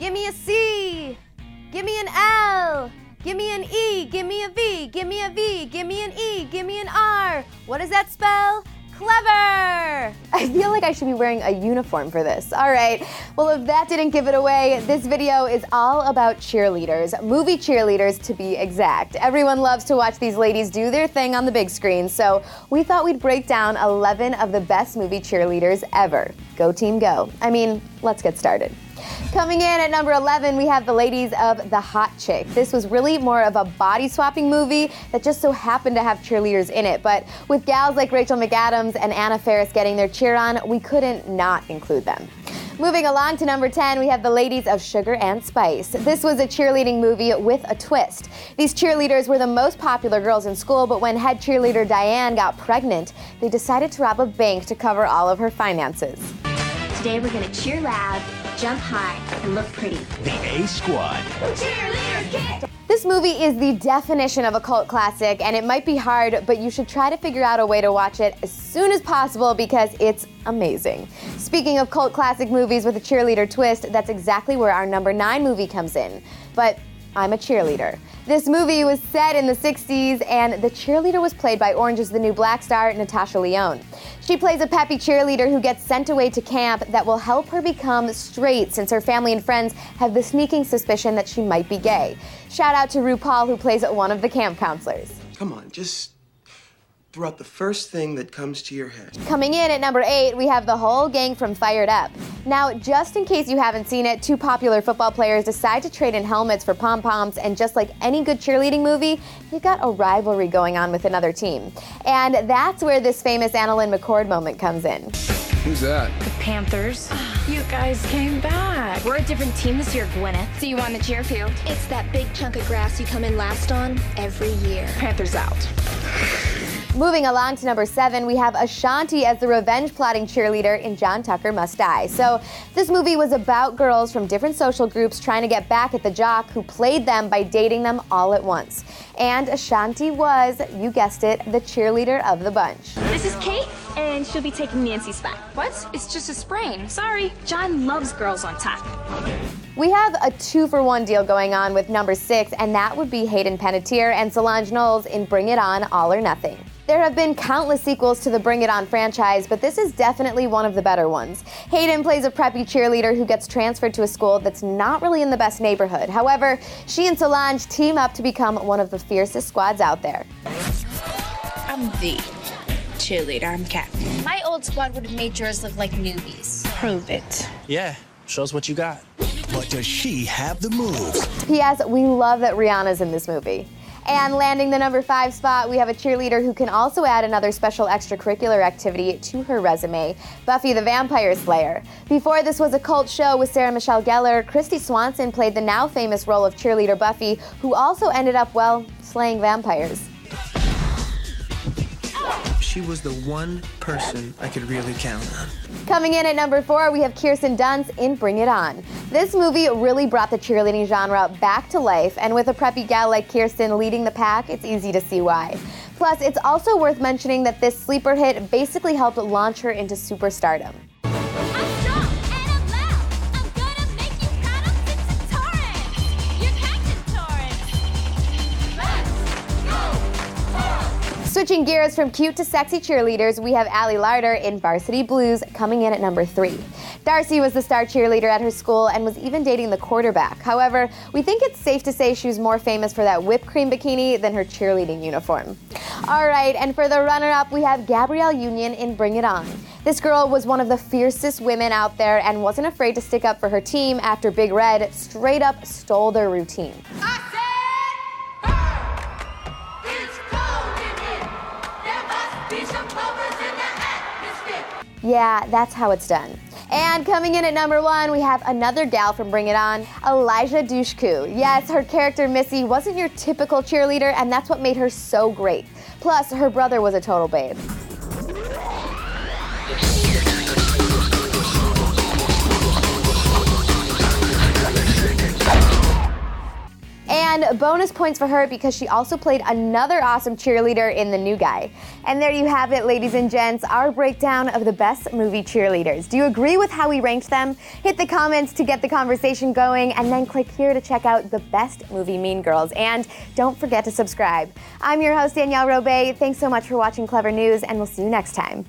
Give me a C. Give me an L. Give me an E. Give me a V. Give me a V. Give me an E. Give me an R. What does that spell? Clever! I feel like I should be wearing a uniform for this. All right, well, if that didn't give it away, this video is all about cheerleaders, movie cheerleaders to be exact. Everyone loves to watch these ladies do their thing on the big screen, so we thought we'd break down 11 of the best movie cheerleaders ever. Go team go. I mean, let's get started. Coming in at number 11, we have the ladies of The Hot Chick. This was really more of a body-swapping movie that just so happened to have cheerleaders in it. But with gals like Rachel McAdams and Anna Faris getting their cheer on, we couldn't not include them. Moving along to number 10, we have the ladies of Sugar and Spice. This was a cheerleading movie with a twist. These cheerleaders were the most popular girls in school, but when head cheerleader Diane got pregnant, they decided to rob a bank to cover all of her finances. Today we're gonna cheer loud, jump high, and look pretty. The A Squad. Cheerleader kid! This movie is the definition of a cult classic, and it might be hard, but you should try to figure out a way to watch it as soon as possible because it's amazing. Speaking of cult classic movies with a cheerleader twist, that's exactly where our number 9 movie comes in. But I'm a Cheerleader. This movie was set in the 60s, and the cheerleader was played by Orange is the New Black star, Natasha Lyonne. She plays a peppy cheerleader who gets sent away to camp that will help her become straight since her family and friends have the sneaking suspicion that she might be gay. Shout out to RuPaul, who plays one of the camp counselors. Come on, just throw out the first thing that comes to your head. Coming in at number 8, we have the whole gang from Fired Up. Now, just in case you haven't seen it, 2 popular football players decide to trade in helmets for pom-poms, and just like any good cheerleading movie, you've got a rivalry going on with another team. And that's where this famous Annalyn McCord moment comes in. Who's that? The Panthers. You guys came back. We're a different team this year, Gwyneth. See you on the cheer field. It's that big chunk of grass you come in last on every year. Panthers out. Moving along to number 7, we have Ashanti as the revenge-plotting cheerleader in John Tucker Must Die. So this movie was about girls from different social groups trying to get back at the jock who played them by dating them all at once. And Ashanti was, you guessed it, the cheerleader of the bunch. This is Kate, and she'll be taking Nancy's spot. What? It's just a sprain. Sorry. John loves girls on top. We have a 2-for-1 deal going on with number 6, and that would be Hayden Panettiere and Solange Knowles in Bring It On, All or Nothing. There have been countless sequels to the Bring It On franchise, but this is definitely one of the better ones. Hayden plays a preppy cheerleader who gets transferred to a school that's not really in the best neighborhood. However, she and Solange team up to become one of the fiercest squads out there. I'm the cheerleader. I'm captain. My old squad would have made yours look like newbies. Prove it. Yeah, show us what you got. But does she have the moves? P.S. We love that Rihanna's in this movie. And landing the number 5 spot, we have a cheerleader who can also add another special extracurricular activity to her resume, Buffy the Vampire Slayer. Before this was a cult show with Sarah Michelle Gellar, Christy Swanson played the now famous role of cheerleader Buffy, who also ended up, well, slaying vampires. She was the one person I could really count on. Coming in at number 4, we have Kirsten Dunst in Bring It On. This movie really brought the cheerleading genre back to life, and with a preppy gal like Kirsten leading the pack, it's easy to see why. Plus, it's also worth mentioning that this sleeper hit basically helped launch her into superstardom. Switching gears from cute to sexy cheerleaders, we have Allie Larder in Varsity Blues coming in at number 3. Darcy was the star cheerleader at her school and was even dating the quarterback. However, we think it's safe to say she was more famous for that whipped cream bikini than her cheerleading uniform. All right, and for the runner-up, we have Gabrielle Union in Bring It On. This girl was one of the fiercest women out there and wasn't afraid to stick up for her team after Big Red straight up stole their routine. Yeah, that's how it's done. And coming in at number 1, we have another gal from Bring It On, Elijah Dushku. Yes, her character Missy wasn't your typical cheerleader, and that's what made her so great. Plus, her brother was a total babe. And And bonus points for her because she also played another awesome cheerleader in The New Guy. And there you have it, ladies and gents, our breakdown of the best movie cheerleaders. Do you agree with how we ranked them? Hit the comments to get the conversation going, and then click here to check out the best movie, Mean Girls. And don't forget to subscribe. I'm your host, Danielle Robay. Thanks so much for watching Clevver News, and we'll see you next time.